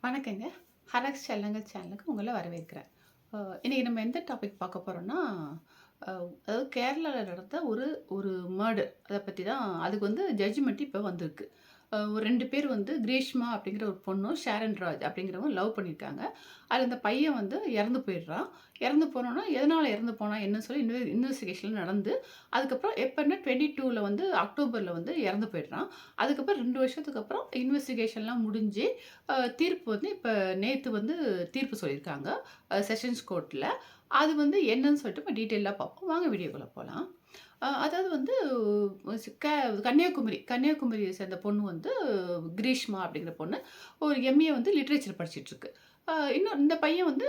வணக்கங்க. ஹரக்ஸ் செல்லங்க சேனலுக்கு உங்கள வரவேற்கிறேன். இன்னைக்கு நம்ம எந்த டாபிக் பார்க்க போறோம்னா, அ அதாவது கேரளால நடந்த ஒரு ஒரு மர்டர் அத பத்தி தான் அதுக்கு வந்து ஜட்ஜ்மெண்ட் இப்ப வந்திருக்கு. ஒரு 2 பேர் வந்து கிரீஷ்மா அப்படிங்கிற ஒரு பொண்ணும், ஷாரன் ராஜ் அப்படிங்கிறவங்க லவ் பண்ணியிருக்காங்க. அதுல இந்த பையன் வந்து இறந்து போயிடுறான். இறந்து போனோனே, எதனால இறந்து போனான் என்னன்னு சொல்லி இன்வெஸ்டிகேஷன் நடந்து, அதுக்கப்புறம் எப்பன்னா 22ல வந்து அக்டோபர்ல வந்து இறந்து போயிடுறான். அதுக்கப்புறம் 2 வருஷத்துக்கு அப்புறம் இன்வெஸ்டிகேஷன்லாம் முடிஞ்சு தீர்ப்பு வந்து இப்ப நேத்து வந்து தீர்ப்பு சொல்லியிருக்காங்க. செஷன்ஸ் கோர்ட்ல. அது வந்து என்னன்னு சொல்லிட்டு இப்ப டீட்டெயிலா பார்ப்போம். வாங்க வீடியோக்குள்ள போலாம். அதாவது வந்து ஸ் க கன்னியாகுமரியை சேர்ந்த பொண்ணு வந்து கிரீஷ்மா அப்படிங்கிற பொண்ணு. ஒரு எம்.ஏ வந்து லிட்டரேச்சர் படிச்சுட்ருக்கு. இன்னும் இந்த பையன் வந்து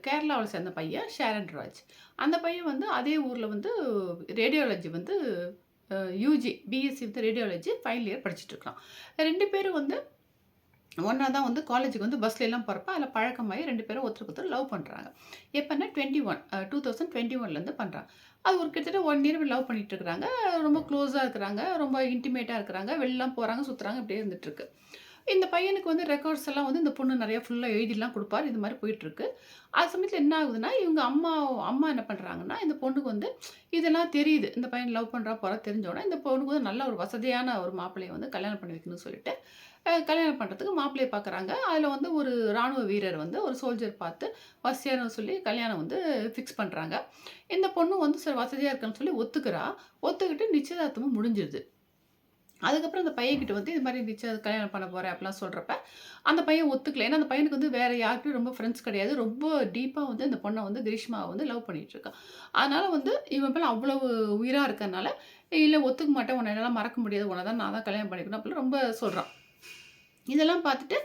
கேரளாவ சேர்ந்த பையன் ஷாரன் ராஜ். அந்த பையன் வந்து அதே ஊர்ல வந்து ரேடியாலஜி வந்து UG, BSc with radiology final year படிச்சுட்ருக்கான். 2 பேரும் வந்து ஒண்ணா தான் வந்து காலேஜுக்கு வந்து பஸ்லலாம் போறப்ப, அதில பழக்கமாயி 2 பேரும் ஒருத்தருக்கு ஒருத்தர் லவ் பண்றாங்க. எப்பன்னா 2021லேருந்து பண்றாங்க. அது ஒரு கிட்டத்தட்ட 1 இயர் லவ் பண்ணிட்டு இருக்கிறாங்க. ரொம்ப க்ளோஸா இருக்கிறாங்க. ரொம்ப இன்டிமேட்டா இருக்கிறாங்க. வெளிலலாம் போறாங்க, சுத்துறாங்க. இப்படியே இருந்துட்டுருக்கு. இந்த பையனுக்கு வந்து ரெக்கார்ட்ஸ் எல்லாம் வந்து இந்த பொண்ணு நெறைய ஃபுல்லா எழுதிலாம் குடுப்பாரு. இது மாரி போயிட்டுருக்கு. அது சமயத்தில என்ன ஆகுதுன்னா, இவங்க அம்மா அம்மா என்ன பண்றாங்கன்னா, இந்த பொண்ணுக்கு வந்து இதெல்லாம் தெரியுது. இந்த பையன் லவ் பண்றா போறா தெரிஞ்சோனே, இந்த பொண்ணுக்கு வந்து நல்ல ஒரு வசதியான ஒரு மாப்பிள்ளைய வந்து கல்யாணம் பண்ணி வைக்கணும்னு சொல்லிட்டு, கல்யாணம் பண்றதுக்கு மாப்பிள்ளைய பார்க்குறாங்க. அதில வந்து ஒரு ராணுவ வீரர் வந்து ஒரு சோல்ஜர் பார்த்து வசதியானவர்னு சொல்லி கல்யாணம் வந்து ஃபிக்ஸ் பண்றாங்க. இந்த பொண்ணு வந்து சரி வசதியா இருக்கான்னு சொல்லி ஒத்துக்கிறா. ஒத்துக்கிட்டு நிச்சயதார்த்தமும் முடிஞ்சிருது. அதுக்கப்புறம் அந்த பையன்கிட்ட வந்து இது மாரி கல்யாணம் பண்ண போறேன் அப்படிலாம் சொல்றப்ப, அந்த பையன் ஒத்துக்கல. ஏன்னா அந்த பையனுக்கு வந்து வேற யார்கிட்டயும் ரொம்ப ஃப்ரெண்ட்ஸ் கிடையாது. ரொம்ப டீப்பா வந்து அந்த பொண்ண வந்து கிரீஷ்மாவ வந்து லவ் பண்ணிட்டு இருக்கான். அதனால வந்து இவன் மேல அவ்வளவு உயிரா இருக்கறனால, "இல்ல ஒத்துக்க மாட்டேன். உன்ன என்னால மறக்க முடியாது. உன்ன தான் நான் தான் கல்யாணம் பண்ணிக்கணும்." அப்படிலாம் ரொம்ப சொல்றான். இதெல்லாம் பார்த்துட்டு,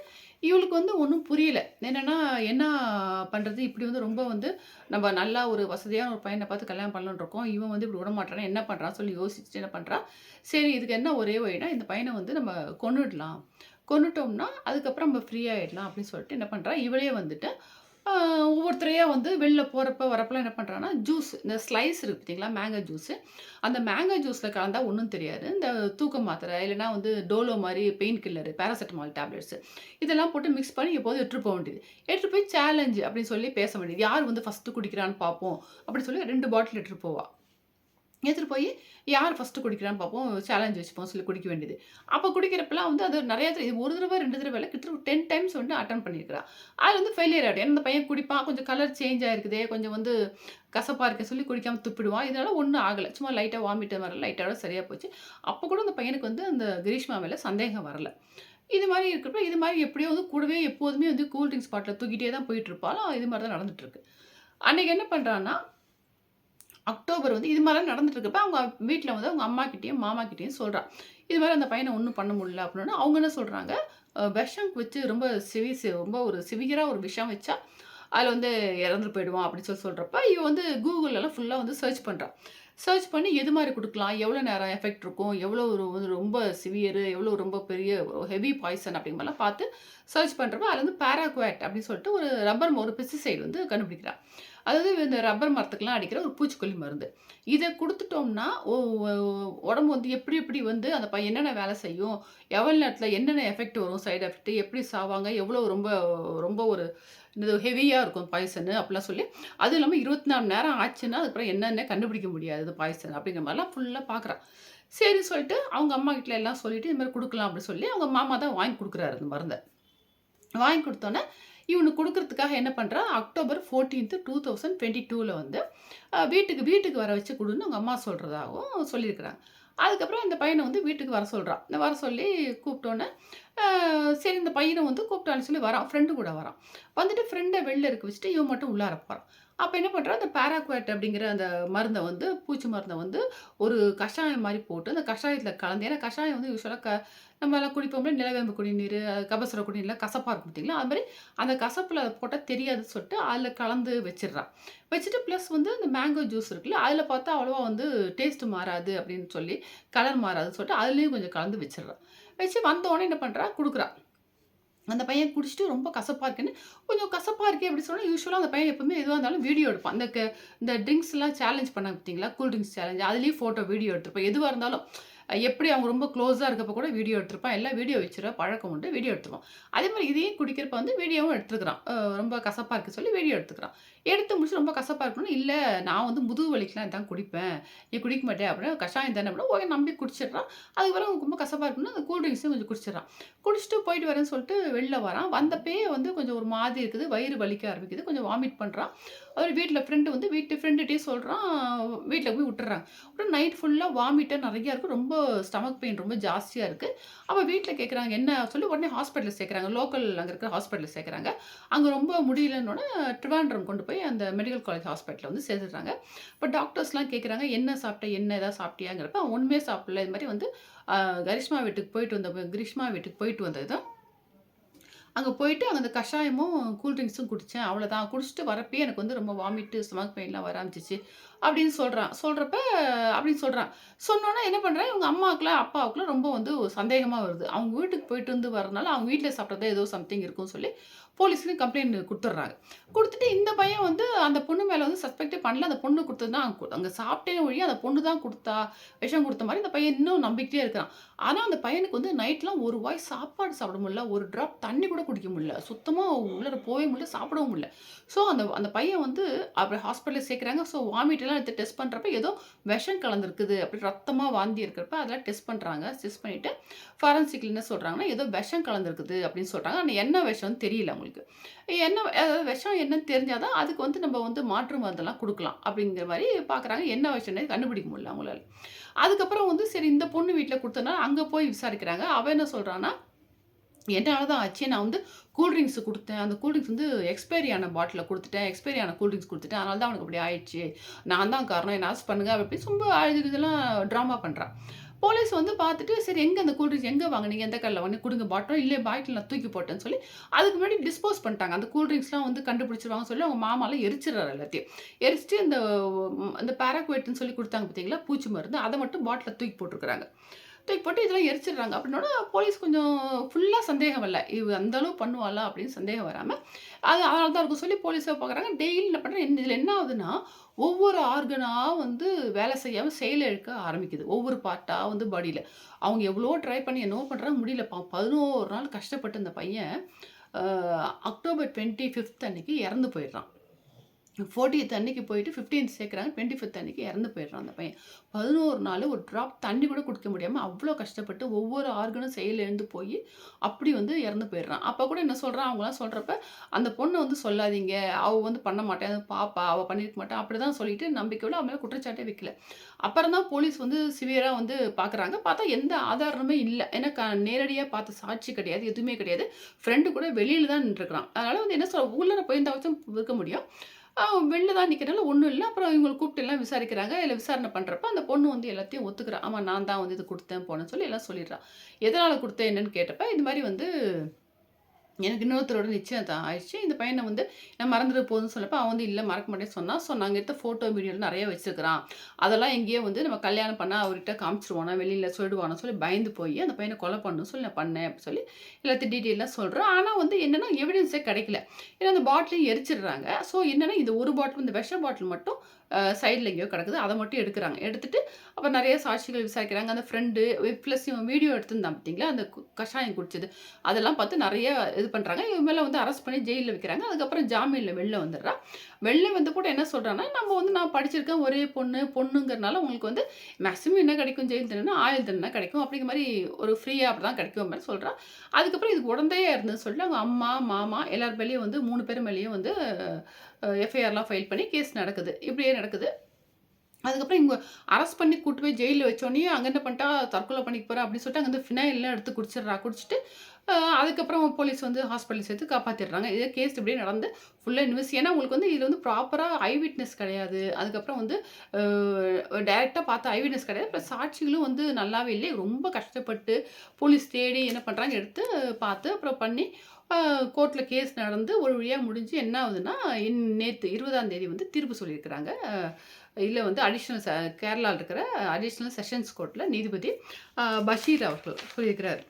இவளுக்கு வந்து ஒண்ணும் புரியல. என்னன்னா, என்ன பண்றது? இப்படி வந்து ரொம்ப வந்து நம்ம நல்லா ஒரு வசதியான ஒரு பையன பார்த்து கல்யாணம் பண்ணலாம்னு இருக்கோம். இவன் வந்து இப்படி விடமாட்றானே, என்ன பண்றான்னு சொல்லி யோசிச்சுட்டு என்ன பண்றா, சரி இதுக்கு என்ன ஒரே வழின்னா, இந்த பையன வந்து நம்ம கொன்னுடலாம். கொன்னுட்டோம்னா, அதுக்கப்புறம் நம்ம ஃப்ரீ ஆயிடலாம் அப்படின்னு சொல்லிட்டு என்ன பண்றா, இவளே வந்துட்டு ஆ ஒவ்வொருத்தரையா வந்து வெளில போறப்ப, வரப்பலாம் என்ன பண்றான்னா, ஜூஸ் இந்த ஸ்லைஸ் இருக்கு பார்த்தீங்களா? Mango juice. அந்த மேங்கோ ஜூஸ்ல கலந்தா ஒண்ணும் தெரியாது. இந்த தூக்க மாத்திரை, இல்லன்னா வந்து டோலோ மாரி பெயின் கில்லரு, பேராசிட்டமால் டேப்லெட்ஸு இதெல்லாம் போட்டு மிக்ஸ் பண்ணி எப்போதும் எடுத்துட்டு போ வேண்டியது. எடுத்துட்டு போய் சேலஞ்ச் அப்படின்னு சொல்லி பேச வேண்டியது. யார் வந்து ஃபர்ஸ்ட்டு குடிக்கிறான்னு பார்ப்போம். அப்படின்னு சொல்லி 2 பாட்டில் எடுத்துட்டு போவா. எடுத்துட்டு போயி, யார் ஃபர்ஸ்ட்டு குடிக்கிறான்னு பார்ப்போம். சேலஞ்ச் வச்சுப்போம் சொல்லி குடிக்க வேண்டியது. அப்ப குடிக்கிறப்பலாம் வந்து அது நெறைய தடவ இது 1 தடவ, 2 தடவ இல்ல. கிட்டத்தட்ட 10 டைம்ஸ் வந்து அட்டெம்ப்ட் பண்ணியிருக்கிறா. அதுல வந்து ஃபெயிலியர் ஆயிடும். ஏன்னா இந்த பையன் குடிப்பான். கொஞ்சம் கலர் சேஞ்ச் ஆயிருக்குதே, கொஞ்சம் வந்து கசப்பா இருக்கே சொல்லி குடிக்காம துப்பிடுவான். இதனால ஒண்ணும் ஆகல. சும்மா லைட்டா வாமிட் வர லைட்டோட சரியா போச்சு. அப்ப கூட அந்த பையனுக்கு வந்து அந்த கிரீஷ்மா மேல சந்தேகம் வரல. இது மாரி இருக்கிறப்ப, இது மாரி எப்படியோ வந்து கூடவே எப்போதுமே வந்து கூல் ட்ரிங்க்ஸ் பாட்டில தூக்கிட்டே தான் போயிட்டு இருப்பாளாம். இது மாரி தான் நடந்துட்டு இருக்கு. அன்னைக்கு என்ன பண்றான்னா அக்டோபர் வந்து இது மாரிலாம் நடந்துட்டு இருக்கப்ப, அவங்க வீட்ல வந்து அவங்க அம்மாகிட்டயும், மாமாகிட்டயும் சொல்றா. இது மாரி அந்த பையன ஒண்ணும் பண்ண முடியல அப்டின்னோனே, அவங்க என்ன சொல்றாங்க, விஷம் வச்சு ரொம்ப ரொம்ப ஒரு சிவியரா ஒரு விஷம் வச்சா, அதுல வந்து இறந்து போயிடுவான் அப்டின்னு சொல்றப்ப, இவ வந்து Googleலலாம் ஃபுல்லா வந்து சர்ச் பண்றா. சர்ச் பண்ணி எது மாரி குடுக்கலாம்? எவ்வளோ நேரம் எஃபெக்ட் இருக்கும்? எவ்வளோ ஒரு ஒரு ரொம்ப சிவியரு, எவ்வளோ ரொம்ப பெரிய ஹெவி பாய்சன் அப்டிங்கிற மாரிலாம் பார்த்து சர்ச் பண்றப்ப, அதுல வந்து பாராகுவேட் அப்டின்னு சொல்லிட்டு ஒரு பெஸ்டிசைட் வந்து கண்டுபிடிக்கிறா. அதாவது இந்த ரப்பர் மரத்துக்குலாம் அடிக்கிற ஒரு பூச்சிக்கொல்லி மருந்து. இத குடுத்துட்டோம்னா, உடம்பு வந்து எப்படி எப்படி வந்து அந்த என்னென்ன வேலை செய்யும்? எவ்வளோ நேரத்தில என்னென்ன எஃபெக்ட் வரும்? சைட் எஃபெக்ட் எப்படி சாவாங்க? எவ்வளோ ரொம்ப ரொம்ப ஒரு என்னது ஹெவியா இருக்கும் பாய்சனு அப்படிலாம் சொல்லி, அதுவும் இல்லாம 24 மணி நேரம் ஆச்சுன்னா, அதுக்கப்புறம் என்னன்னே கண்டுபிடிக்க முடியாது இது பாய்சன் அப்படிங்கிற மாரிலாம் ஃபுல்லா பார்க்குறா. சரின்னு சொல்லிட்டு அவங்க அம்மா கிட்ட எல்லாம் சொல்லிட்டு, இது மாரி குடுக்கலாம் அப்படின்னு சொல்லி, அவங்க மாமா தான் வாங்கி குடுக்குறாரு அந்த மருந்த. வாங்கி குடுத்தோனே, இவனுக்கு குடுக்குறதுக்காக என்ன பண்றா, அக்டோபர் 14த் 2022ல வந்து வீட்டுக்கு வீட்டுக்கு வர வச்சு குடுன்னு அவங்க அம்மா சொல்றதாகவும் சொல்லியிருக்கிறாங்க. அதுக்கப்புறம் இந்த பையன வந்து வீட்டுக்கு வர சொல்றா. வர சொல்லி கூப்பிட்டோனே, சரி இந்த பையன வந்து கூப்பிட்டான்னு சொல்லி வரான். ஃப்ரெண்டு கூட வரான். வந்துட்டு ஃப்ரெண்ட வெளில இருக்க வச்சுட்டு, இவன் மட்டும் உள்ளார போறான். அப்ப என்ன பண்றா, அந்த பாராகுவேட் அப்படிங்கிற அந்த மருந்த வந்து பூச்சி மருந்த வந்து ஒரு கஷாயம் மாரி போட்டு, அந்த கஷாயத்தில கலந்து ஏன்னா கஷாயம் வந்து யூசுவலா நம்மலாம் குடிப்போம்ல நிலவேம்பு குடிநீரு, கபசுர குடிநீர்லாம் கசப்பா இருக்கும் பார்த்தீங்களா? அது மாரி அந்த கசப்புல அத போட்டா தெரியாதுன்னு சொல்லிட்டு, அதில கலந்து வச்சுடுறா. வச்சுட்டு ப்ளஸ் வந்து இந்த மேங்கோ ஜூஸ் இருக்குல்ல, அதில பார்த்தா அவ்வளவா வந்து டேஸ்ட் மாறாது அப்படின்னு சொல்லி, கலர் மாறாதுன்னு சொல்லிட்டு, அதிலேயும் கொஞ்சம் கலந்து வச்சுடுறா. வச்சு வந்தோனே என்ன பண்றா, குடுக்குறா. அந்த பையன் குடிச்சுட்டு ரொம்ப கசப்பா இருக்குன்னு, கொஞ்சம் கசப்பா இருக்கே அப்படி சொன்னா, யூசுவலா அந்த பையன் எப்பவுமே எதுவா இருந்தாலும் வீடியோ எடுப்பான். இந்த ட்ரிங்க்ஸ்லாம் சேலஞ்ச் பண்ணாங்க பார்த்தீங்களா? கூல் ட்ரிங்க்ஸ் சேலஞ்ச் அதுலயும் ஃபோட்டோ, வீடியோ எடுத்திருப்பான். எதுவா இருந்தாலும் எப்படி அவங்க ரொம்ப க்ளோஸா இருக்கப்ப கூட வீடியோ எடுத்திருப்பான். எல்லாம் வீடியோ வச்சுருவேன். பழக்கம் உண்டு. வீடியோ எடுத்துருவான். அதே மாரி இதையும் குடிக்கிறப்ப வந்து வீடியோவும் எடுத்துருக்கிறான். ரொம்ப கசப்பா இருக்கு சொல்லி வீடியோ எடுத்துக்கிறான். எடுத்து முடிச்சு ரொம்ப கசப்பா இருக்குன்னு, "இல்ல நான் வந்து முதுகு வலிக்குலாம் இதான் குடிப்பேன். நீ குடிக்க மாட்டியா?" அப்படின்னா, "கஷாயம் தானே" அப்படின்னா, ஓகே நம்பி குடிச்சிடுறான். அதுக்கப்புறம் ரொம்ப கசப்பா இருக்குன்னா, அந்த கூல் ட்ரிங்க்ஸும் கொஞ்சம் குடிச்சிடுறான். குடிச்சுட்டு போயிட்டு வரேன்னு சொல்லிட்டு வெளில வரான். வந்தப்பயே வந்து கொஞ்சம் ஒரு மாதிரி இருக்குது. வயிறு வலிக்க ஆரம்பிக்குது. கொஞ்சம் வாமிட் பண்றான். அவரு வீட்ல ஃப்ரெண்டு வந்து வீட்டு ஃப்ரெண்டுட்டயே சொல்றான். வீட்ல போய் விட்டுர்றாங்க. அப்புறம் நைட் ஃபுல்லா வாமிட்டா நெறையா இருக்கு. ரொம்ப ஸ்டமக் பெயின் ரொம்ப ஜாஸ்தியா இருக்கு. அப்ப வீட்ல கேட்குறாங்க, என்ன சொல்லி உடனே ஹாஸ்பிட்டல்ல சேர்க்குறாங்க. லோக்கல் அங்க இருக்கிற ஹாஸ்பிட்டல்ல சேர்க்குறாங்க. அங்க ரொம்ப முடியலன்னோனே ட்ரிவாண்ட்ரம் கொண்டு போய் அந்த மெடிக்கல் காலேஜ் ஹாஸ்பிட்டல்ல வந்து சேர்த்துடுறாங்க. இப்ப டாக்டர்ஸ்லாம் கேட்குறாங்க, "என்ன சாப்பிட்ட? என்ன ஏதாவது சாப்பிட்டியாங்கிறப்ப?" அவன் ஒண்ணுமே சாப்பிடல. இது மாரி வந்து அ கிரிஷ்மா வீட்டுக்கு போயிட்டு வந்தது. அங்க போயிட்டு அங்க அந்த கஷாயமும், கூல் ட்ரிங்க்ஸும் குடிச்சேன். அவ்வளோதான். குடிச்சிட்டு வரப்பயே எனக்கு வந்து ரொம்ப வாமிட்டு, ஸ்டொமக் பெயின்லாம் வர ஆரம்பிச்சுச்சு. அப்படின்னு சொல்றான். அப்படின்னு சொல்றான். சொன்னோனே என்ன பண்றேன், இவங்க அம்மாவுக்குலாம், அப்பாவுக்குலாம் ரொம்ப வந்து ஒரு சந்தேகமா வருது. அவங்க வீட்டுக்கு போயிட்டு வந்து வரனால, அவங்க வீட்ல சாப்பிட்டது ஏதோ சம்திங் இருக்குன்னு சொல்லி போலீஸ்லயும் கம்ப்ளைண்ட் குடுத்துடுறாங்க. குடுத்துட்டு இந்த பையன் வந்து அந்த பொண்ணு மேல வந்து சஸ்பெக்டே பண்ணல. அந்த பொண்ணு குடுத்தது தான் அங்க சாப்பிட்டேனே ஒழிய அந்த பொண்ணு தான் குடுத்தா, விஷம் குடுத்த மாரி இந்த பையன் இன்னும் நம்பிக்கிட்டே இருக்கிறான். ஆனா, அந்த பையனுக்கு வந்து நைட்லாம் ஒரு வாய் சாப்பாடு சாப்பிட முடியல. ஒரு ட்ராப் தண்ணி கூட குடிக்க முடியல. சுத்தமா உள்ளார போவே முடியல, சாப்பிடவும் முடியல. ஸோ, அந்த அந்த பையன் வந்து அப்புறம் ஹாஸ்பிட்டல்ல சேர்க்குறாங்க. ஸோ, வாமிட்லாம் எடுத்து டெஸ்ட் பண்றப்ப ஏதோ விஷம் கலந்திருக்குது. அப்படி ரத்தமா வாந்தி இருக்கிறப்ப அதெல்லாம் டெஸ்ட் பண்றாங்க. டெஸ்ட் பண்ணிட்டு ஃபாரன்சிக்ல என்ன சொல்றாங்கன்னா, ஏதோ விஷம் கலந்திருக்குது அப்படின்னு சொல்றாங்க. ஆனா என்ன விஷம்னு தெரியல அவங்களுக்கு. அதாவது விஷம் என்னன்னு தெரிஞ்சா தான் அதுக்கு வந்து நம்ம வந்து மாற்று மருந்தெல்லாம் குடுக்கலாம். அப்படிங்கிற மாரி பார்க்குறாங்க. என்ன விஷம்னே கண்டுபிடிக்க முடியல அவங்களால. அதுக்கப்புறம் வந்து சரி இந்த பொண்ணு வீட்ல குடுத்தனால அங்க போய் விசாரிக்கிறாங்க. அவன் என்ன சொல்றான்னா, "என்னால தான் ஆச்சு. நான் வந்து கூல் ட்ரிங்க்ஸ் குடுத்தேன். அந்த கூல் ட்ரிங்க்ஸ் வந்து எக்ஸ்பைரி ஆன பாட்டில்ல குடுத்துட்டேன். எக்ஸ்பைரி ஆன கூல் ட்ரிங்க்ஸ் குடுத்துட்டேன். அதனால தான் அவனுக்கு அப்படி ஆயிடுச்சு. நான் தான் காரணம். என்ன அரெஸ்ட் பண்ணுங்க" அப்படி இப்படின்னு ரொம்ப அழுது கிழுதுலாம் ட்ராமா பண்றா. போலீஸ் வந்து பார்த்துட்டு, "சரி எங்க அந்த கூல் ட்ரிங்க்ஸ் எங்க வாங்குனீங்க? எந்த கடைல வாங்குனீங்க? குடுங்க பாட்டில்." "இல்ல பாட்டில் நான் தூக்கி போட்டேன்னு" சொல்லி, அதுக்கு முன்னாடி டிஸ்போஸ் பண்ணிட்டாங்க. அந்த கூல் ட்ரிங்க்ஸ்லாம் வந்து கண்டுபிடிச்சுருவாங்கன்னு சொல்லி அவங்க மாமாலாம் எரிச்சுடுறாரு எல்லாத்தையும். எரிச்சுட்டு இந்த பாராக்வேட்ன்னு சொல்லி குடுத்தாங்க பார்த்தீங்களா? பூச்சி மருந்து. அத மட்டும் பாட்டில்ல தூக்கி போட்டுருக்காங்க. தூக்கி போட்டு இதெல்லாம் எரிச்சிடுறாங்க. அப்படின்னோன போலீஸ் கொஞ்சம் ஃபுல்லா சந்தேகம் வரல. இவ அந்த அளவு பண்ணுவாளா? அப்படின்னு சந்தேகம் வராம, அது அதனால தான் இருக்கும் சொல்லி போலீஸ பார்க்குறாங்க. டெய்லி என்ன பண்றேன், இதில என்ன ஆகுதுன்னா, ஒவ்வொரு ஆர்கனா வந்து வேலை செய்யாம செயலிழக்க ஆரம்பிக்குது. ஒவ்வொரு பார்ட்டா வந்து பாடியில. அவங்க எவ்வளவோ ட்ரை பண்ணி என்னவோ பண்றாங்க முடியல. 11 நாள் கஷ்டப்பட்டு இந்த பையன் அ அக்டோபர் 25த் அன்னைக்கு இறந்து போயிடுறான். 40த் அன்னைக்கு போயிட்டு 15த் சேர்க்குறாங்க. 25த் அன்னைக்கு இறந்து போயிடுறான் அந்த பையன். 11 நாளு ஒரு ட்ராப் தண்ணி கூட குடிக்க முடியாம அவ்ளோ கஷ்டப்பட்டு ஒவ்வொரு ஆர்கனும் செயலிழந்து போயி, அப்படி வந்து இறந்து போயிடுறான். அப்ப கூட என்ன சொல்றான், அவங்கலாம் சொல்றப்ப, "அந்த பொண்ண வந்து சொல்லாதீங்க. அவ வந்து பண்ண மாட்டா. அது பாப்பா. அவ பண்ணியிருக்க மாட்டா." அப்படிதான் சொல்லிட்டு நம்பிக்கையோட அவன் மேல குற்றச்சாட்டே வைக்கல. அப்புறம் தான் போலீஸ் வந்து சிவியரா வந்து பார்க்குறாங்க. பார்த்தா எந்த ஆதாரமுமே இல்ல. ஏன்னா நேரடியா பார்த்த சாட்சி கிடையாது. எதுவுமே கிடையாது. ஃப்ரெண்டு கூட வெளியில தான் நின்றுருக்கான். அதனால வந்து என்ன உள்ளார போயிருந்தாச்சும் இருக்க முடியும். வெளில தான் நிக்கிறனால ஒண்ணும் இல்ல. அப்புறம் இவங்கள கூப்பிட்டு எல்லாம் விசாரிக்கிறாங்க. இதுல விசாரணை பண்றப்ப அந்த பொண்ணு வந்து எல்லாத்தையும் ஒத்துக்கிறா. ஆமா நான் தான் வந்து இது குடுத்தேன், போனேன்னு சொல்லி எல்லாம் சொல்லிடுறா. எதனால குடுத்தேன் என்னன்னு கேட்டப்ப, இது மாரி வந்து எனக்கு இன்னொருத்தரோட நிச்சயதார்த்தம் ஆயிடுச்சு. இந்த பையன வந்து நான் மறந்துட போதுன்னு சொன்னப்ப, அவன் வந்து இல்ல மறக்க மாட்டேன்னு சொன்னான். ஸோ நாங்க எடுத்த ஃபோட்டோ, வீடியோலாம் நெறைய வச்சிருக்கிறான். அதெல்லாம் எங்கேயோ வந்து நம்ம கல்யாணம் பண்ணா அவர்கிட்ட காமிச்சுருவானா, வெளியில சொல்லிடுவானோன்னு சொல்லி பயந்து போயி, அந்த பையன கொலை பண்ணணும்னு சொல்லி நான் பண்ணேன் அப்டி சொல்லி எல்லாத்தையும் டீட்டெயிலா சொல்றான். ஆனா வந்து என்னன்னா எவிடன்ஸே கிடைக்கல. ஏன்னா அந்த பாட்டிலையும் எரிச்சிடுறாங்க. ஸோ என்னன்னா இந்த ஒரு பாட்டில் இந்த விஷ பாட்டில் மட்டும் சைடுல எங்கேயோ கிடக்குது. அத மட்டும் எடுக்குறாங்க. எடுத்துட்டு அப்புறம் நெறைய சாட்சிகள் விசாரிக்கிறாங்க. அந்த ஃப்ரெண்டு ப்ளஸ் இவன் வீடியோ எடுத்திருந்தான் பார்த்தீங்களா, அந்த கஷாயம் குடிச்சது. அதெல்லாம் பார்த்து நெறைய இது பண்றாங்க. இவன் மேல வந்து அரெஸ்ட் பண்ணி ஜெயில்ல வைக்கிறாங்க. அதுக்கப்புறம் ஜாமீன்ல வெளில வந்துடுறான். வெளில வந்து கூட என்ன சொல்றான்னா, நம்ம வந்து நான் படிச்சிருக்கேன். ஒரே பொண்ணு, பொண்ணுங்கிறனால உங்களுக்கு வந்து மேக்ஸிமம் என்ன கிடைக்கும் ஜெயில் தண்டனை, ஆயுள் தண்டனை கிடைக்கும். அப்படிங்கிற மாரி ஒரு ஃப்ரீயா அப்படிதான் கிடைக்கும் மாரி சொல்றான். அதுக்கப்புறம் இதுக்கு உடந்தையா இருந்ததுன்னு சொல்லிட்டு அவங்க அம்மா, மாமா எல்லார் மேலயும் வந்து 3 பேர் மேலயும் வந்து எஃப்ஐஆர்லாம் ஃபைல் பண்ணி கேஸ் நடக்குது. இப்படியே நடக்குது. அதுக்கப்புறம் இவங்க அரெஸ்ட் பண்ணி கூட்டு போய் ஜெயில்ல வச்சோனயே, அங்க என்ன பண்ணிட்டா, தற்கொலை பண்ணிக்க போறா அப்படின்னு சொல்லிட்டு அங்கருந்து ஃபினாயில்லாம் எடுத்து குடிச்சிடுறா. குடிச்சிட்டு அதுக்கப்புறம் போலீஸ் வந்து ஹாஸ்பிட்டல் சேர்த்து காப்பாத்திடுறாங்க. இதே கேஸ் இப்படியே நடந்து ஃபுல்லா ஏன்னா உங்களுக்கு வந்து இதுல வந்து ப்ராப்பரா ஐ விட்னஸ் கிடையாது. அதுக்கப்புறம் வந்து டைரக்ட்டா பார்த்த ஐ விட்னஸ் கிடையாது. ப்ளஸ் சாட்சிகளும் வந்து நல்லாவே இல்லை. ரொம்ப கஷ்டப்பட்டு போலீஸ் தேடி என்ன பண்றாங்க, எடுத்து பார்த்து அப்புறம் பண்ணி கோர்ட்ல கேஸ் நடந்து ஒரு வழியா முடிஞ்சு என்ன ஆகுதுன்னா, நேத்து 20ஆம் தேதி வந்து தீர்ப்பு சொல்லியிருக்கிறாங்க. இதுல வந்து கேரளால இருக்கிற அடிஷனல் செஷன்ஸ் கோர்ட்ல நீதிபதி பஷீர் அவர்கள் சொல்லியிருக்கிறாரு.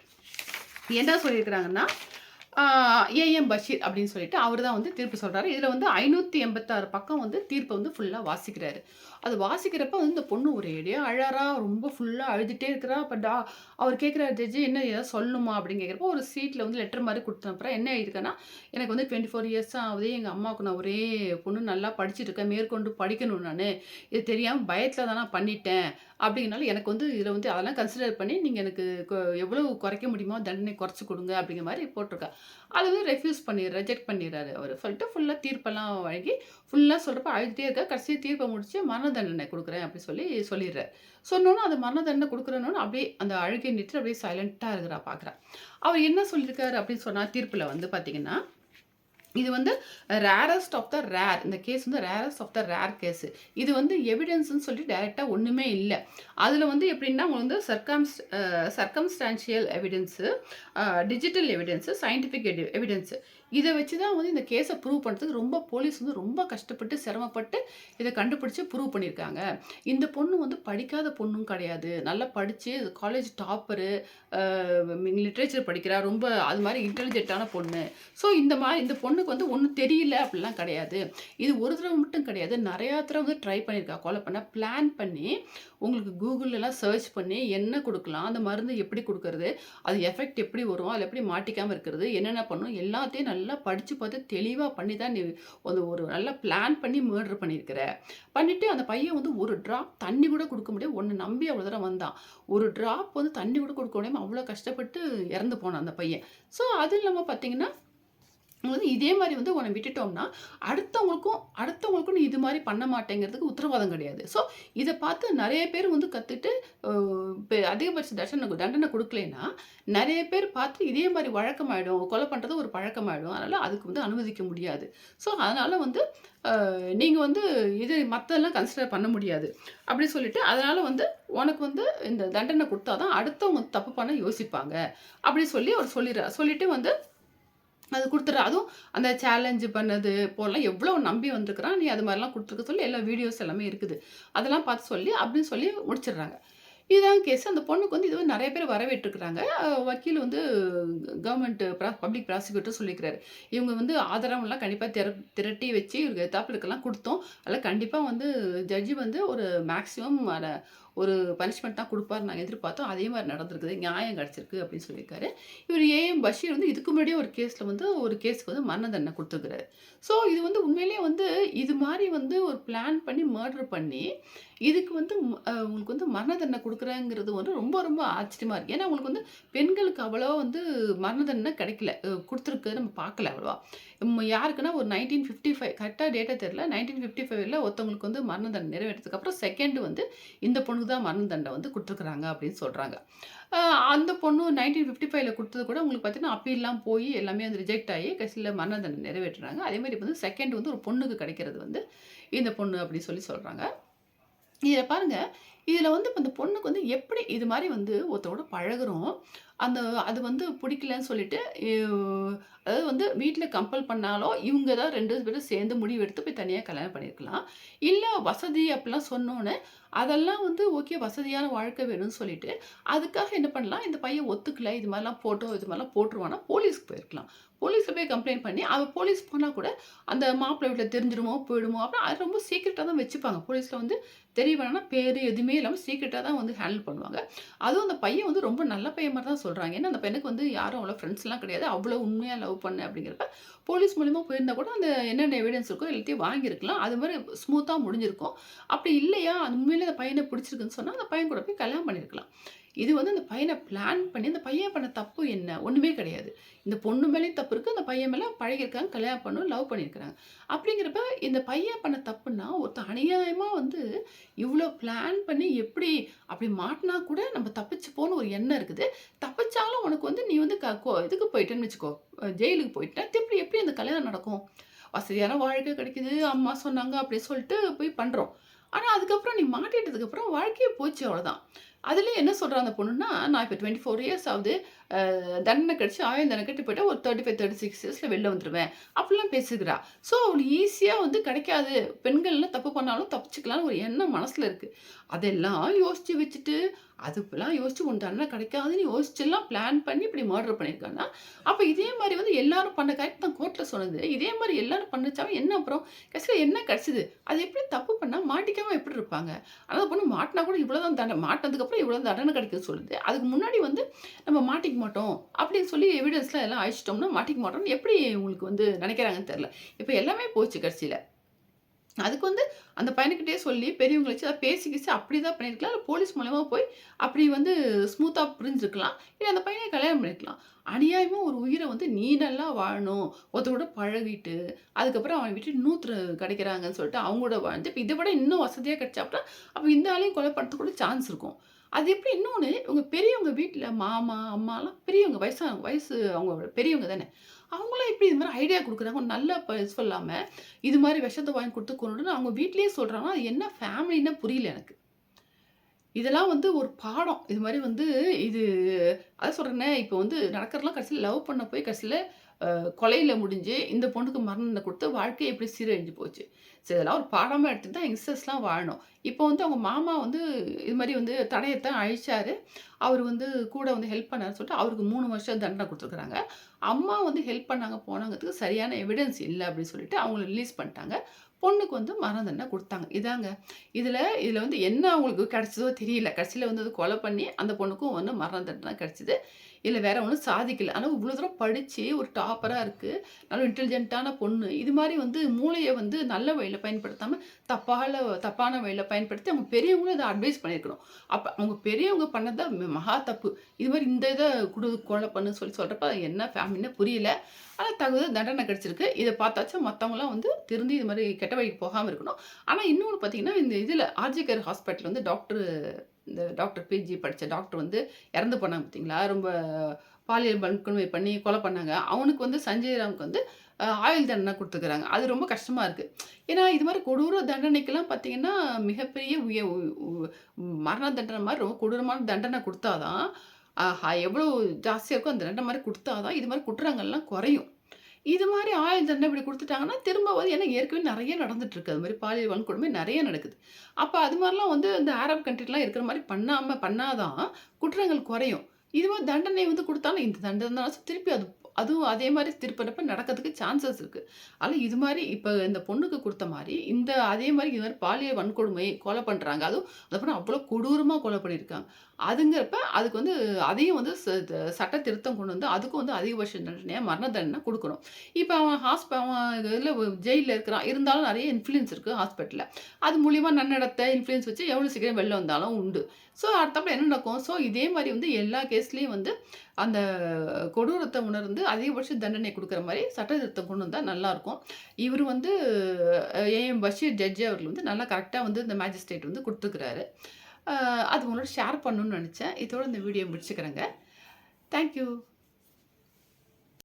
என்ன சொல்லியிருக்கிறாங்கன்னா, ஆ ஏஎம் பஷீர் அப்படின்னு சொல்லிட்டு அவரு தான் வந்து தீர்ப்பு சொல்றாரு. இதுல வந்து 586 பக்கம் வந்து தீர்ப்ப வந்து ஃபுல்லா வாசிக்கிறாரு. அது வாசிக்கிறப்ப வந்து இந்த பொண்ணு ஒரேடியா அழறா, ரொம்ப ஃபுல்லா அழுதுட்டே இருக்கிறா. அப்ப அவரு கேட்கிறாரு ஜட்ஜு "என்ன ஏதாவது சொல்லணுமா?" அப்படின்னு கேட்கிறப்போ, ஒரு சீட்ல வந்து லெட்டர் மாரி குடுத்து அனுப்புறா. என்ன எழுதியிருக்கேன்னா, "எனக்கு வந்து 24 இயர்ஸ் தான் ஆகுது. எங்க அம்மாவுக்கு நான் ஒரே பொண்ணு நல்லா படிச்சுட்டு இருக்கேன். மேற்கொண்டு படிக்கணும் நானு. இது தெரியாம பயத்துல தான் நான் பண்ணிட்டேன். அப்படிங்கிறனால எனக்கு வந்து இதுல வந்து அதெல்லாம் கன்சிடர் பண்ணி நீங்க எனக்கு எவ்வளவு குறைக்க முடியுமோ தண்டனை குறைச்சு குடுங்க." அப்படிங்கிற மாரி போட்டிருக்கா. அது வந்து ரிஜெக்ட் பண்ணிடுறாரு அவரு. சொல்லிட்டு ஃபுல்லா தீர்ப்பெல்லாம் வழங்கி, ஃபுல்லா சொல்றப்ப அழுதுட்டே இருக்கா. கடைசியா தீர்ப்ப முடிச்சு மரண தண்டனை குடுக்குறேன் அப்படி சொல்லி சொல்லிடுறாரு. சொன்னோனே அந்த மரண தண்டனை குடுக்குறேன்னோன அப்படியே அந்த அழுகைய நிறுத்திட்டு அப்படியே சைலன்ட்டா இருக்கிறா பார்க்குறா. அவர் என்ன சொல்லியிருக்காரு அப்படின்னு சொன்னா தீர்ப்புல வந்து பார்த்தீங்கன்னா, இது வந்து ரேரஸ்ட் ஆஃப் த ரேர். இந்த கேஸ் வந்து rarest of the rare case. இது வந்து எவிடன்ஸ்ன்னு சொல்லி டைரக்ட்டா ஒண்ணுமே இல்ல. அதுல வந்து எப்படின்னா, உங்களுக்கு வந்து circumstantial evidence, digital evidence, scientific evidence. இத வச்சு தான் வந்து இந்த கேஸ ப்ரூவ் பண்றதுக்கு போலீஸ் வந்து ரொம்ப கஷ்டப்பட்டு, சிரமப்பட்டு இத கண்டுபிடிச்சு ப்ரூவ் பண்ணியிருக்காங்க. இந்த பொண்ணு வந்து படிக்காத பொண்ணும் கிடையாது. நல்லா படிச்சு காலேஜ் டாப்பரு, அ லிட்டரேச்சர் படிக்கிறா. ரொம்ப அது மாரி இன்டெலிஜென்ட்டான பொண்ணு. ஸோ இந்த பொண்ணுக்கு வந்து ஒண்ணும் தெரியல அப்படிலாம் கிடையாது. இது ஒரு தடவ மட்டும் கிடையாது. நெறையா தடவ வந்து ட்ரை பண்ணியிருக்கா கொலை பண்ண. பிளான் பண்ணி உங்களுக்கு கூகுள்லலாம் சர்ச் பண்ணி என்ன குடுக்கலாம்? அந்த மருந்து எப்படி குடுக்கறது? அது எஃபெக்ட் எப்படி வரும்? அதில எப்படி மாட்டிக்காம இருக்கிறது? என்னென்ன பண்ணணும்? எல்லாத்தையும் நல்லா படிச்சு பார்த்து தெளிவா பண்ணி தான் நீ ஒரு நல்லா பிளான் பண்ணி மர்டர் பண்ணியிருக்கிற. பண்ணிட்டு அந்த பையன் வந்து ஒரு டிராப் தண்ணி கூட குடுக்க முடியாது. உன்ன நம்பி அவ்வளோ தூரம் வந்தான். ஒரு டிராப் வந்து தண்ணி கூட குடுக்க முடியாம அவ்வளோ கஷ்டப்பட்டு இறந்து போனான் அந்த பையன். ஸோ அது இல்லாம பார்த்தீங்கன்னா வந்து இதே மாரி வந்து உன்ன விட்டுட்டோம்னா, அடுத்தவங்களுக்கும் நீ இது மாரி பண்ண மாட்டேங்கிறதுக்கு உத்தரவாதம் கிடையாது. ஸோ, இத பார்த்து நெறைய பேர் வந்து கத்துட்டு, அ இப்ப அதிகபட்ச தண்டனை குடுக்கலைன்னா, நெறைய பேர் பார்த்து இதே மாரி வழக்கமாயிடும். கொலை பண்றது ஒரு பழக்கமாயிடும். அதனால அதுக்கு வந்து அனுமதிக்க முடியாது. ஸோ, அதனால வந்து நீங்க வந்து இது மத்ததெல்லாம் கன்சிடர் பண்ண முடியாது. அப்படி சொல்லிட்டு, அதனால வந்து உனக்கு வந்து இந்த தண்டனை குடுத்தா தான் அடுத்தவங்க தப்பு பண்ண யோசிப்பாங்க. அப்படி சொல்லி அவர் சொல்லிறார். சொல்லிட்டு வந்து அது குடுத்துடுறா. அதுவும் அந்த சேலஞ்ச் பண்ணது போலாம் எவ்வளோ நம்பி வந்திருக்கிறான். நீ அது மாரிலாம் குடுத்துருக்க சொல்லி எல்லா வீடியோஸ் எல்லாமே இருக்குது. அதெல்லாம் பார்த்து சொல்லி அப்படின்னு சொல்லி முடிச்சிடுறாங்க. இதுதான் கேஸ். அந்த பொண்ணுக்கு வந்து இது நெறைய பேர் வரவேற்றுருக்கிறாங்க. வக்கீல் வந்து கவர்மெண்ட் பப்ளிக் ப்ராசிக்யூட்டர் சொல்லியிருக்கிறாரு. இவங்க வந்து ஆதாரம்லாம் கண்டிப்பா திரட்டி வச்சு இவருக்கு எதிர்த்தாப்புல இதுக்கெல்லாம் குடுத்தோம். அதெல்லாம் கண்டிப்பா வந்து ஜட்ஜ் வந்து ஒரு மேக்ஸிமம் ஒரு பனிஷ்மென்ட் தான் குடுப்பார்ன்னு நாங்க எதிர்பார்த்தோம். அதே மாரி நடந்திருக்குது. நியாயம் கிடைச்சிருக்கு அப்படின்னு சொல்லியிருக்காரு. இவரு ஏஎம் பஷீர் வந்து இதுக்கு முன்னாடியே ஒரு கேஸ்ல வந்து ஒரு கேஸ்க்கு வந்து மரண தண்டனை குடுத்துருக்காரு. ஸோ இது வந்து உண்மையிலேயே வந்து இது மாரி வந்து ஒரு பிளான் பண்ணி மர்டர் பண்ணி, இதுக்கு வந்து உங்களுக்கு வந்து மரண தண்டனை குடுக்குறேங்கிறது வந்து ரொம்ப ரொம்ப ஆச்சரியமா இருக்கு. ஏன்னா உங்களுக்கு வந்து பெண்களுக்கு அவ்வளவா வந்து மரண தண்டனை கிடைக்கல. குடுத்துருக்கு நம்ம பார்க்கல அவ்வளவா. யாருக்குன்னா ஒரு 1955 கரெக்ட்டா டேட்டா தெரியல. 1955ல ஒருத்தவங்களுக்கு வந்து மரண தண்டனை நிறைவேற்றதுக்கு அப்புறம் செகண்ட் வந்து இந்த பொண்ணுக்கு தான் மரண தண்டனை வந்து குடுத்துருக்காங்க அப்படின்னு சொல்றாங்க. அ அந்த பொண்ணு 1955ல குடுத்தது கூட உங்களுக்கு பார்த்தீங்கன்னா, அப்பீல்லாம் போய் எல்லாமே வந்து ரிஜெக்ட் ஆயி கடைசில மரண தண்டனை நிறைவேற்றுறாங்க. அதேமாரி வந்து செகண்ட் வந்து ஒரு பொண்ணுக்கு கிடைக்கிறது வந்து இந்த பொண்ணு அப்படின்னு சொல்லி சொல்றாங்க. இதில பாருங்க, இதில வந்து இப்ப இந்த பொண்ணுக்கு வந்து எப்படி இது மாரி வந்து ஒருத்தரோட பழகுறோம். அது வந்து பிடிக்கலன்னு சொல்லிட்டு, அதாவது வந்து வீட்ல கம்பல் பண்ணாலோ, இவங்க தான் 2 பேரும் சேர்ந்து முடிவெடுத்து போய் தனியா கல்யாணம் பண்ணியிருக்கலாம். இல்ல வசதி அப்படிலாம் சொன்னோனே, அதெல்லாம் வந்து ஓகே வசதியான வாழ்க்கை வேணும்னு சொல்லிட்டு, அதுக்காக என்ன பண்ணலாம், இந்த பையன் ஒத்துக்கல, இது மாரிலாம் போட்டோ இது மாரிலாம் போட்டுருவான்னா, போலீஸ்க்கு போயிருக்கலாம். போலீஸ்ல போய் கம்ப்ளைண்ட் பண்ணி, போலீஸ் போனா கூட, அந்த மாப்பிள்ளை வீட்ல தெரிஞ்சிருமோ, போயிடுமோ, அப்புறம் அது ரொம்ப சீக்ரெட்டா தான் வச்சுப்பாங்க. போலீஸ்ல வந்து தெரிய வேணாம்னா, பேரு எதுவுமே இல்லாம சீக்ரெட்டா தான் வந்து ஹேண்டில் பண்ணுவாங்க. அதுவும் அந்த பையன் வந்து ரொம்ப நல்ல பையன் மாரி தான் சொல்றாங்க. ஏன்னா, அந்த பையனுக்கு வந்து யாரும் அவ்வளோ ஃப்ரெண்ட்ஸ்லாம் கிடையாது. அவ்வளோ உண்மையா லவ் பண்ணேன் அப்படிங்கிறப்ப, போலீஸ் மூலியமா போயிருந்தா கூட அந்த என்னென்ன எவிடன்ஸ் இருக்கோ எல்லாத்தையும் வாங்கியிருக்கலாம். அது மாரி ஸ்மூத்தா முடிஞ்சிருக்கும். அப்படி இல்லையா, அது உண்மையிலே அந்த பையன பிடிச்சிருக்குன்னு சொன்னா, அந்த பையன் கூட போய் கல்யாணம் பண்ணியிருக்கலாம். இது வந்து அந்த பையன பிளான் பண்ணி, அந்த பையன் பண்ண தப்பு என்ன? ஒண்ணுமே கிடையாது. இந்த பொண்ணு மேலயும் தப்பு இருக்கு. அந்த பையன் மேல பழகியிருக்காங்க, கல்யாணம் பண்ணணும், லவ் பண்ணியிருக்கிறாங்க. அப்படிங்கிறப்ப இந்த பையன் பண்ண தப்புன்னா, ஒருத்தன் அநியாயமா வந்து இவ்ளோ பிளான் பண்ணி எப்படி அப்படி மாட்டுனா கூட நம்ம தப்பிச்சுப்போன்னு ஒரு எண்ணம் இருக்குது. தப்பிச்சாலும் உனக்கு வந்து நீ வந்து இதுக்கு போயிட்டேன்னு வச்சுக்கோ, ஜெயிலுக்கு போயிட்ட. திருப்பி எப்படி அந்த கல்யாணம் நடக்கும்? வசதியான வாழ்க்கை கிடைக்குது, அம்மா சொன்னாங்க அப்படி சொல்லிட்டு போய் பண்றோம். ஆனா அதுக்கப்புறம் நீ மாட்டிட்டதுக்கு அப்புறம் வாழ்க்கையே போச்சு அவ்வளோதான். அதுலயும் என்ன சொல்றா அந்த பொண்ணுன்னா, நான் இப்ப 24 இயர்ஸ் ஆகுது. தண்டனை கிடைச்சு ஆயுள் தண்டனை கட்டி போயிட்டா ஒரு 35, 36 இயர்ஸ்ல வெளில வந்துருவேன். அப்படிலாம் பேசுகிறா. ஸோ அவளுக்கு ஈஸியா வந்து கிடைக்காது. பெண்கள்லாம் தப்பு பண்ணாலும் தப்பிச்சுக்கலாம்னு ஒரு எண்ணம் மனசுல இருக்கு. அதெல்லாம் யோசிச்சு வச்சுட்டு, அதுக்கெல்லாம் யோசிச்சு உன் தண்டனை கிடைக்காதுன்னு யோசிச்செல்லாம் பிளான் பண்ணி இப்படி மர்டர் பண்ணியிருக்கான்னா, அப்ப இதே மாரி வந்து எல்லாரும் பண்ண கரெக்ட் தான் கோர்ட்ல சொன்னது. இதே மாரி எல்லாரும் பண்ணுச்சாலும் என்ன அப்புறம்? கடைசியில என்ன கிடைச்சது? அது எப்படி தப்பு பண்ணா மாட்டிக்காம எப்படி இருப்பாங்க? ஆனா அந்த பொண்ணு மாட்டுனா கூட இவ்வளோதான் மாட்டுனதுக்கப்புறம் இவ்வளோ தண்டனை கிடைக்குதுன்னு சொல்லுது. அதுக்கு முன்னாடி வந்து நம்ம மாட்டிக்க மாட்டோம் அப்படின்னு சொல்லி எவிடன்ஸ்லாம் எல்லாம் அழிச்சிட்டோம்னா மாட்டிக்க மாட்டோம்னு எப்படி உங்களுக்கு வந்து நினைக்கிறாங்கன்னு தெரியல. இப்ப எல்லாமே போச்சு கடைசியில. அதுக்கு வந்து அந்த பையனுக்கிட்டயே சொல்லி பெரியவங்கள வச்சு அத பேசி கீசி அப்படிதான் பண்ணியிருக்கலாம். இல்ல போலீஸ் மூலியமா போய் அப்படி வந்து ஸ்மூத்தா பிரிஞ்சிருக்கலாம். இல்ல அந்த பையன கல்யாணம் பண்ணியிருக்கலாம். அநியாயமா ஒரு உயிர வந்து நீ நல்லா வாழணும். ஒருத்தரோட பழகிட்டு, அதுக்கப்புறம் அவன விட்டுட்டு இன்னொருத்தர் கிடைக்கிறாங்கன்னு சொல்லிட்டு அவங்களோட வாழ்ந்து, இப்ப இத விட இன்னும் வசதியா கிடைச்சாப்ல, அப்ப இந்த ஆளையும் கொலை பண்றதுக்கு கூட சான்ஸ் இருக்கும். அது எப்படி இன்னொன்னு இவங்க பெரியவங்க வீட்ல மாமா, அம்மாலாம் பெரியவங்க வயசானவங்க. வயசு அவங்க பெரியவங்க தானே! அவங்கலாம் எப்படி இது மாரி ஐடியா குடுக்குறாங்க? ஒரு நல்ல சொல்லாம, இது மாரி விஷத்த வாங்கி குடுத்து கொன்னுடுன்னு அவங்க வீட்லயே சொல்றாங்கன்னா, அது என்ன ஃபேமிலின்னே புரியல எனக்கு. இதெல்லாம் வந்து ஒரு பாடம். இது மாரி வந்து இது அதான் சொல்றேனே, இப்போ வந்து நடக்கிறதெல்லாம் கடைசில லவ் பண்ண போய் கடைசில கொலையில முடிஞ்சு, இந்த பொண்ணுக்கு மரண தண்டனை குடுத்து வாழ்க்கை எப்படி சீரழிஞ்சு போச்சு. சரி இதெல்லாம் ஒரு பாடமா எடுத்துட்டு தான் யங்ஸ்டர்ஸ்லாம் வாழணும். இப்போ வந்து அவங்க மாமா வந்து இது மாரி வந்து தடயத்த அழிச்சாரு. அவரு வந்து கூட வந்து ஹெல்ப் பண்ணாருன்னு சொல்லிட்டு அவருக்கு 3 வருஷம் தண்டனை குடுத்துருக்காங்க. அம்மா வந்து ஹெல்ப் பண்ணாங்க, போனாங்கறதுக்கு சரியான எவிடன்ஸ் இல்ல அப்படின்னு சொல்லிட்டு அவங்கள ரிலீஸ் பண்ணிட்டாங்க. பொண்ணுக்கு வந்து மரண தண்டனை குடுத்தாங்க. இதாங்க. இதுல இதுல வந்து என்ன அவங்களுக்கு கிடைச்சதோ தெரியல. கடைசில வந்து அது கொலை பண்ணி அந்த பொண்ணுக்கும் வந்து மரண தண்டனை கிடைச்சது. இல்ல வேற ஒண்ணும் சாதிக்கல. ஆனா இவ்வளோ தூரம் படிச்சு ஒரு டாப்பரா இருக்கு. நல்ல இன்டெலிஜென்ட்டான பொண்ணு. இது மாரி வந்து மூளைய வந்து நல்ல வழியில பயன்படுத்தாம, தப்பான வழியில பயன்படுத்தி அவங்க பெரியவங்களும் இத அட்வைஸ் பண்ணியிருக்கணும். அப்ப அவங்க பெரியவங்க பண்ணது தான் மகா தப்பு. இது மாரி இந்த இத கொலை பண்ணுன்னு சொல்லி சொல்றப்ப அது என்ன ஃபேமிலின்னே புரியல. ஆனா தண்டனை கிடைச்சிருக்கு. இத பார்த்தாச்சும் மத்தவங்கலாம் வந்து திருந்தி இது மாரி கெட்ட வழிக்கு போகாம இருக்கணும். ஆனா இன்னொன்னு பார்த்தீங்கன்னா, இந்த இதுல ஆர்ஜி கேர் ஹாஸ்பிட்டல் வந்து இந்த டாக்டர் பிஜி படிச்ச டாக்டர் வந்து இறந்து போனாங்க பார்த்தீங்களா? ரொம்ப பாலியல் வன்கொடுமை பண்ணி கொலை பண்ணாங்க. அவனுக்கு வந்து சஞ்சய் ராமுக்கு வந்து ஆயுள் தண்டனை குடுத்துருக்காங்க. அது ரொம்ப கஷ்டமா இருக்கு. ஏன்னா, இது மாரி கொடூர தண்டனைக்கெல்லாம் பார்த்தீங்கன்னா, மிகப்பெரிய உய உ உ மரண தண்டனை மாரி ரொம்ப கொடூரமான தண்டனை குடுத்தா தான், எவ்வளோ ஜாஸ்தியா இருக்கோ அந்த தண்டனை மாரி குடுத்தா தான், இது மாரி குற்றங்கள்லாம் குறையும். இது மாரி ஆயுள் தண்டனை இப்படி குடுத்துட்டாங்கன்னா, திரும்ப வந்து ஏன்னா ஏற்கனவே நெறைய நடந்துட்டு இருக்கு. அது மாரி பாலியல் வன்கொடுமை நெறைய நடக்குது. அப்ப அது மாரிலாம் வந்து இந்த அரப் கண்ட்ரிலாம் இருக்கிற மாரி பண்ணா தான் குற்றங்கள் குறையும். இது மாரி தண்டனை வந்து குடுத்தாலும் இந்த தண்டனை தான் திருப்பி அதுவும் அதே மாரி திருப்பறப்ப நடக்கிறதுக்கு சான்சஸ் இருக்கு. ஆனா இது மாரி இப்ப இந்த பொண்ணுக்கு குடுத்த மாரி, அதே மாரி இது மாரி பாலியல் வன்கொடுமை, கொலை பண்றாங்க. அதுவும் அந்த பொண்ணு அவ்ளோ கொடூரமா கொலை பண்ணியிருக்காங்க. அதுங்கிறப்ப அதுக்கு வந்து அதையும் வந்து சட்ட திருத்தம் கொண்டு வந்து அதுக்கும் வந்து அதிகபட்ச தண்டனையா மரண தண்டனை குடுக்கணும். இப்ப அவன் இதுல ஜெயில்ல இருக்கிறான். இருந்தாலும் நெறைய இன்ஃப்ளூயன்ஸ் இருக்கு ஹாஸ்பிட்டல்ல. அது மூலியமா நன்னடத்தை, இன்ஃப்ளூயன்ஸ் வச்சு எவ்வளோ சீக்கிரம் வெளில வந்தாலும் உண்டு. ஸோ அடுத்தாப்புல என்ன நடக்கும்? ஸோ இதே மாரி வந்து எல்லா கேஸ்லயும் வந்து அந்த கொடூரத்த உணர்ந்து அதிகபட்ச தண்டனை குடுக்குற மாரி சட்ட திருத்தம் கொண்டு வந்தா நல்லாருக்கும். இவரு வந்து ஏஎம் பஷீர் ஜட்ஜ் அவர்கள் வந்து நல்லா கரெக்ட்டா வந்து இந்த மேஜிஸ்ட்ரேட் வந்து குடுத்துருக்கிறாரு. அது உங்களோட ஷேர் பண்ணணும்னு நெனச்சேன். இதோட இந்த வீடியோ முடிச்சுக்கிறேங்க. Thank you.